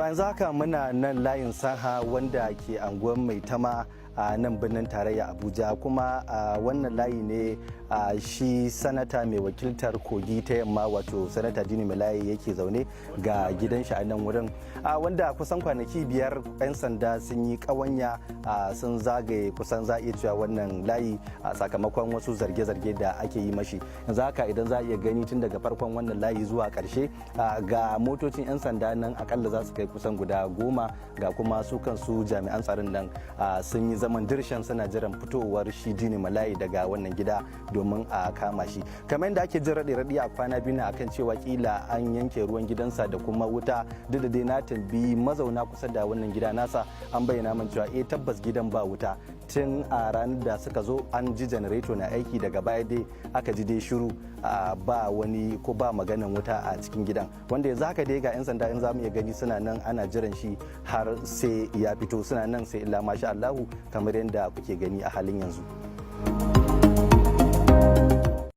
yanzu haka muna nan layin saha wanda ke anguwar Maitama a nan birnin tarayya Abuja, kuma wannan layi ne shi sanata mai wakiltar Kogi ta yamma wato sanata Dino Melaye yake zaune ga gidan shi a nan wurin, wanda kusan kwanaki 5 'yan sanda sun yi kawanya sun zagaye kusan za iya cewa wannan layi sakamakon wasu zarge-zarge da ake yi mashi. Yanzu haka idan za a iya gani tun daga farkon wannan layi zuwa karshe ga motocin 'yan sanda nan akalla za su kai kusan guda 10, ga kuma su kansu jami'an tsaron nan sun yi zaman dirshan suna jiran fitowar shi Dino Melaye daga wannan gida domin a kama shi. Kamar yadda ake jin raɗe-raɗi a kwana biyu na akan cewa kila an yanke ruwan gidansa da kuma wuta, duk da dai na tambayi mazauna kusa da wannan gida nasa an bayyana min cewa tabbas gidan ba wuta tun a ranar da suka zo an ji janareto na aiki, daga baya dai aka ji dai shiru ba wani ko ba maganan wuta a cikin gidan, wanda yanzu haka dai ga 'yan sanda in zamu iya gani suna nan ana jiran shi har sai ya fito, suna nan sai illa masha Allahu kamar yadda kuke gani a halin yanzu.